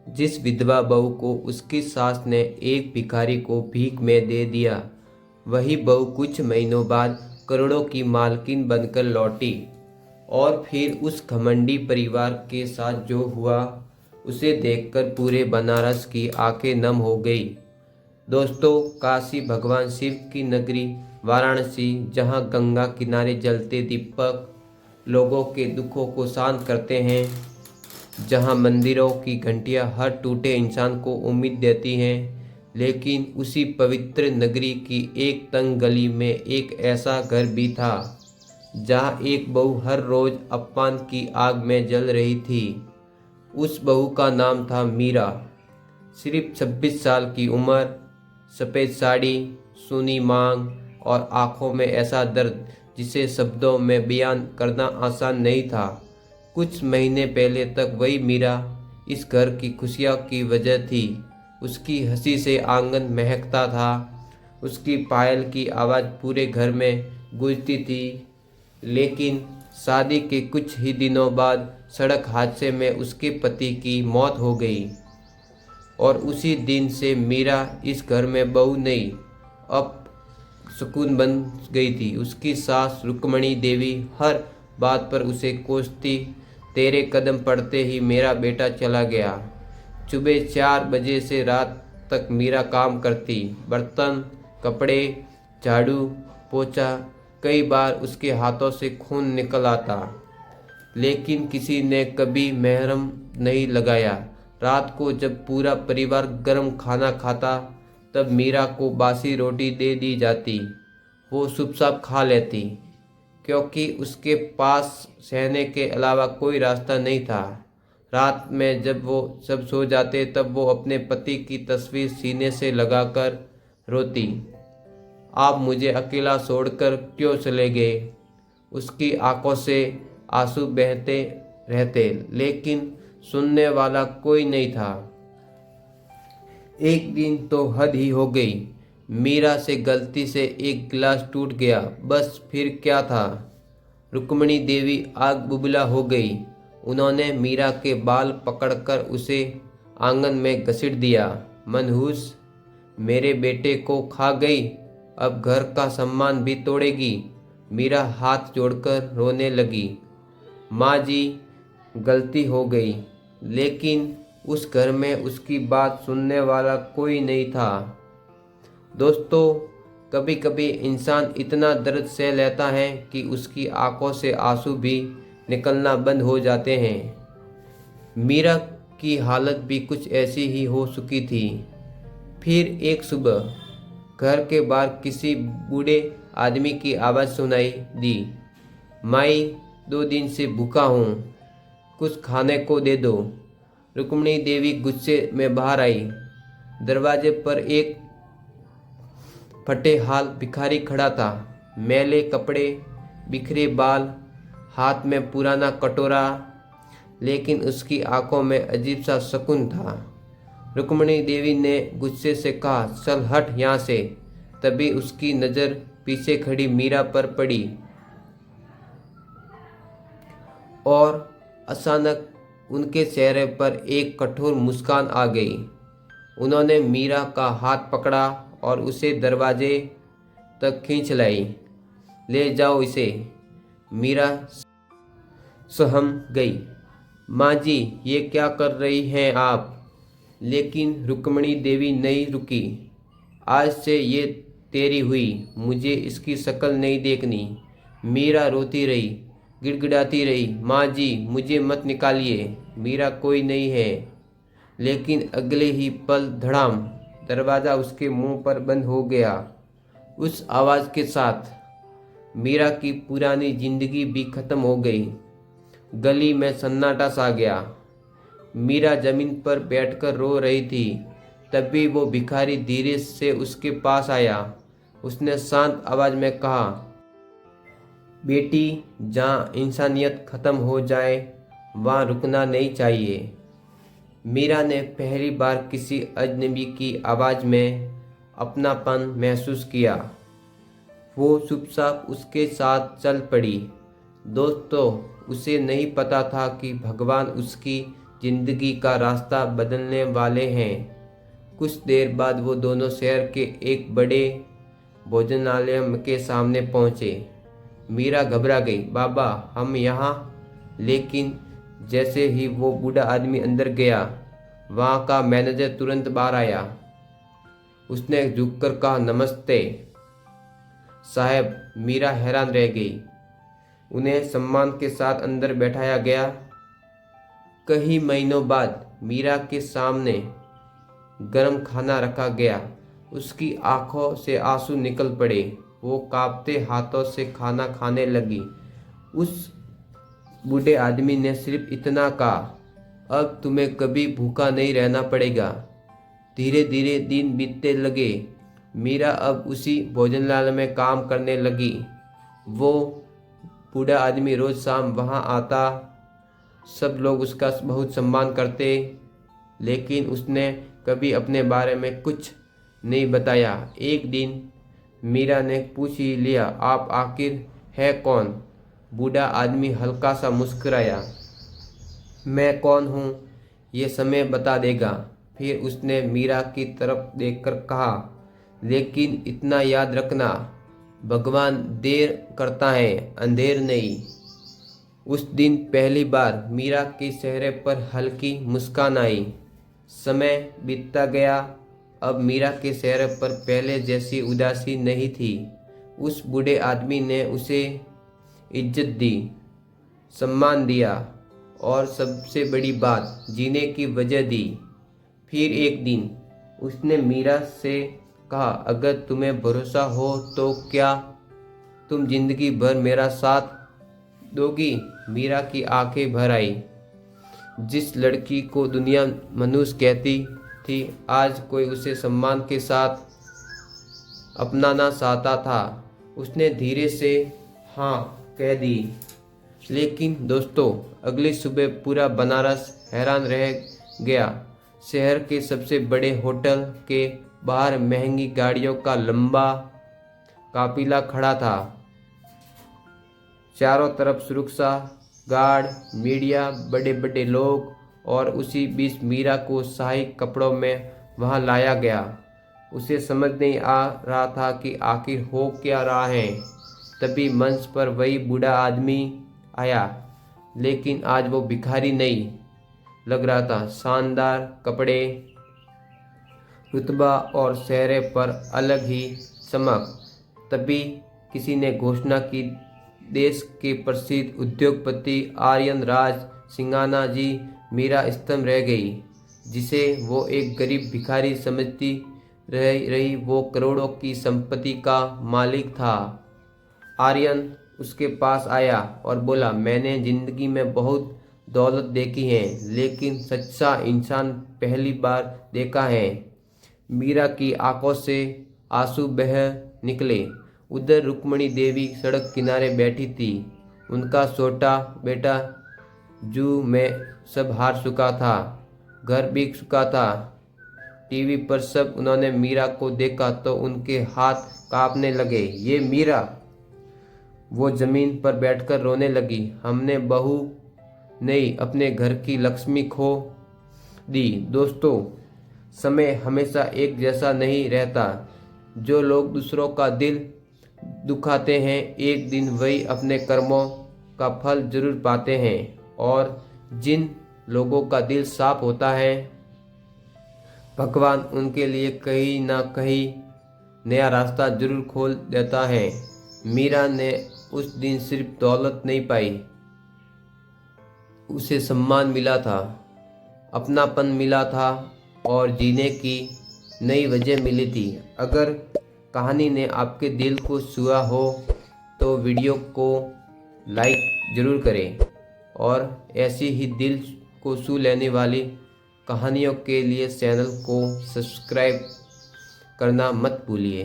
जिस विधवा बहू को उसकी सास ने एक भिखारी को भीख में दे दिया, वही बहू कुछ महीनों बाद करोड़ों की मालकिन बनकर लौटी। और फिर उस घमंडी परिवार के साथ जो हुआ, उसे देखकर पूरे बनारस की आंखें नम हो गई। दोस्तों, काशी भगवान शिव की नगरी वाराणसी, जहां गंगा किनारे जलते दीपक लोगों के दुखों को शांत करते हैं, जहां मंदिरों की घंटियां हर टूटे इंसान को उम्मीद देती हैं, लेकिन उसी पवित्र नगरी की एक तंग गली में एक ऐसा घर भी था जहां एक बहू हर रोज अपमान की आग में जल रही थी। उस बहू का नाम था मीरा। सिर्फ 26 साल की उम्र, सफ़ेद साड़ी, सूनी मांग और आंखों में ऐसा दर्द जिसे शब्दों में बयान करना आसान नहीं था। कुछ महीने पहले तक वही मीरा इस घर की खुशियों की वजह थी। उसकी हंसी से आंगन महकता था, उसकी पायल की आवाज़ पूरे घर में गूंजती थी। लेकिन शादी के कुछ ही दिनों बाद सड़क हादसे में उसके पति की मौत हो गई और उसी दिन से मीरा इस घर में बहू नहीं, अब सुकून बन गई थी। उसकी सास रुक्मणी देवी हर बात पर उसे कोसती, तेरे कदम पड़ते ही मेरा बेटा चला गया। सुबह 4 बजे से रात तक मीरा काम करती, बर्तन, कपड़े, झाड़ू, पोछा। कई बार उसके हाथों से खून निकल आता, लेकिन किसी ने कभी महरम नहीं लगाया। रात को जब पूरा परिवार गर्म खाना खाता, तब मीरा को बासी रोटी दे दी जाती। वो चुपचाप खा लेती, क्योंकि उसके पास सहने के अलावा कोई रास्ता नहीं था। रात में जब वो सब सो जाते, तब वो अपने पति की तस्वीर सीने से लगाकर रोती, आप मुझे अकेला छोड़कर क्यों चले गए। उसकी आंखों से आंसू बहते रहते, लेकिन सुनने वाला कोई नहीं था। एक दिन तो हद ही हो गई। मीरा से गलती से एक गिलास टूट गया, बस फिर क्या था। रुक्मणी देवी आग बुबला हो गई। उन्होंने मीरा के बाल पकड़कर उसे आंगन में घसीट दिया। मनहूस, मेरे बेटे को खा गई, अब घर का सम्मान भी तोड़ेगी। मीरा हाथ जोड़कर रोने लगी। माँ जी, गलती हो गई, लेकिन उस घर में उसकी बात सुनने वाला कोई नहीं था। दोस्तों, कभी कभी इंसान इतना दर्द सह लेता है कि उसकी आंखों से आंसू भी निकलना बंद हो जाते हैं। मीरा की हालत भी कुछ ऐसी ही हो चुकी थी। फिर एक सुबह घर के बाहर किसी बूढ़े आदमी की आवाज़ सुनाई दी, माई, 2 दिन से भूखा हूँ, कुछ खाने को दे दो। रुक्मणी देवी गुस्से में बाहर आई। दरवाजे पर एक फटे हाल भिखारी खड़ा था, मैले कपड़े, बिखरे बाल, हाथ में पुराना कटोरा, लेकिन उसकी आंखों में अजीब सा सुकून था। रुक्मणी देवी ने गुस्से से कहा, चल हट यहाँ से। तभी उसकी नज़र पीछे खड़ी मीरा पर पड़ी और अचानक उनके चेहरे पर एक कठोर मुस्कान आ गई। उन्होंने मीरा का हाथ पकड़ा और उसे दरवाजे तक खींच लाई। ले जाओ इसे। मीरा सहम गई। माँ जी, ये क्या कर रही हैं आप। लेकिन रुक्मणी देवी नहीं रुकी। आज से ये तेरी हुई, मुझे इसकी शक्ल नहीं देखनी। मीरा रोती रही, गिड़गिड़ाती रही, माँ जी, मुझे मत निकालिए, मीरा कोई नहीं है। लेकिन अगले ही पल धड़ाम, दरवाज़ा उसके मुंह पर बंद हो गया। उस आवाज़ के साथ मीरा की पुरानी जिंदगी भी खत्म हो गई। गली में सन्नाटा सा गया। मीरा जमीन पर बैठकर रो रही थी। तभी वो भिखारी धीरे से उसके पास आया। उसने शांत आवाज़ में कहा, बेटी, जहाँ इंसानियत खत्म हो जाए वहाँ रुकना नहीं चाहिए। मीरा ने पहली बार किसी अजनबी की आवाज़ में अपनापन महसूस किया। वो चुपचाप उसके साथ चल पड़ी। दोस्तों, उसे नहीं पता था कि भगवान उसकी जिंदगी का रास्ता बदलने वाले हैं। कुछ देर बाद वो दोनों शहर के एक बड़े भोजनालय के सामने पहुंचे। मीरा घबरा गई। बाबा, हम यहाँ। लेकिन जैसे ही वो बूढ़ा आदमी अंदर गया, वहाँ का मैनेजर तुरंत बाहर आया। उसने झुककर कहा, नमस्ते साहब। मीरा हैरान रह गई। उन्हें सम्मान के साथ अंदर बैठाया गया। कई महीनों बाद मीरा के सामने गर्म खाना रखा गया। उसकी आंखों से आंसू निकल पड़े। वो कांपते हाथों से खाना खाने लगी। उस बूढ़े आदमी ने सिर्फ इतना कहा, अब तुम्हें कभी भूखा नहीं रहना पड़ेगा। धीरे धीरे दिन बीतने लगे। मीरा अब उसी भोजनालय में काम करने लगी। वो बूढ़ा आदमी रोज शाम वहाँ आता। सब लोग उसका बहुत सम्मान करते, लेकिन उसने कभी अपने बारे में कुछ नहीं बताया। एक दिन मीरा ने पूछ ही लिया, आप आखिर है कौन? बूढ़ा आदमी हल्का सा मुस्कुराया, मैं कौन हूँ ये समय बता देगा। फिर उसने मीरा की तरफ देखकर कहा, लेकिन इतना याद रखना, भगवान देर करता है, अंधेर नहीं। उस दिन पहली बार मीरा के चेहरे पर हल्की मुस्कान आई। समय बीतता गया। अब मीरा के चेहरे पर पहले जैसी उदासी नहीं थी। उस बूढ़े आदमी ने उसे इज्जत दी, सम्मान दिया और सबसे बड़ी बात, जीने की वजह दी। फिर एक दिन उसने मीरा से कहा, अगर तुम्हें भरोसा हो तो क्या तुम जिंदगी भर मेरा साथ दोगी? मीरा की आंखें भर आई। जिस लड़की को दुनिया मनुष्य कहती थी, आज कोई उसे सम्मान के साथ अपनाना चाहता था। उसने धीरे से हाँ कह दी। लेकिन दोस्तों, अगली सुबह पूरा बनारस हैरान रह गया। शहर के सबसे बड़े होटल के बाहर महंगी गाड़ियों का लंबा काफिला खड़ा था। चारों तरफ सुरक्षा गार्ड, मीडिया, बड़े बड़े लोग, और उसी बीच मीरा को शाही कपड़ों में वहां लाया गया। उसे समझ नहीं आ रहा था कि आखिर हो क्या रहा है। तभी मंच पर वही बूढ़ा आदमी आया, लेकिन आज वो भिखारी नहीं लग रहा था। शानदार कपड़े, रुतबा और चेहरे पर अलग ही चमक। तभी किसी ने घोषणा की, देश के प्रसिद्ध उद्योगपति आर्यन राज सिंघाना जी। मीरा स्तंभ रह गई। जिसे वो एक गरीब भिखारी समझती रही, वो करोड़ों की संपत्ति का मालिक था। आर्यन उसके पास आया और बोला, मैंने जिंदगी में बहुत दौलत देखी है, लेकिन सच्चा इंसान पहली बार देखा है। मीरा की आंखों से आंसू बह निकले। उधर रुक्मणी देवी सड़क किनारे बैठी थी। उनका छोटा बेटा जू में सब हार चुका था, घर बिक चुका था। टीवी पर सब उन्होंने मीरा को देखा तो उनके हाथ कांपने लगे। ये मीरा! वो जमीन पर बैठकर रोने लगी। हमने बहू नहीं, अपने घर की लक्ष्मी खो दी। दोस्तों, समय हमेशा एक जैसा नहीं रहता। जो लोग दूसरों का दिल दुखाते हैं, एक दिन वही अपने कर्मों का फल जरूर पाते हैं। और जिन लोगों का दिल साफ होता है, भगवान उनके लिए कहीं ना कहीं नया रास्ता जरूर खोल देता है। मीरा ने उस दिन सिर्फ दौलत नहीं पाई, उसे सम्मान मिला था, अपनापन मिला था और जीने की नई वजह मिली थी। अगर कहानी ने आपके दिल को छुआ हो तो वीडियो को लाइक ज़रूर करें और ऐसी ही दिल को छू लेने वाली कहानियों के लिए चैनल को सब्सक्राइब करना मत भूलिए।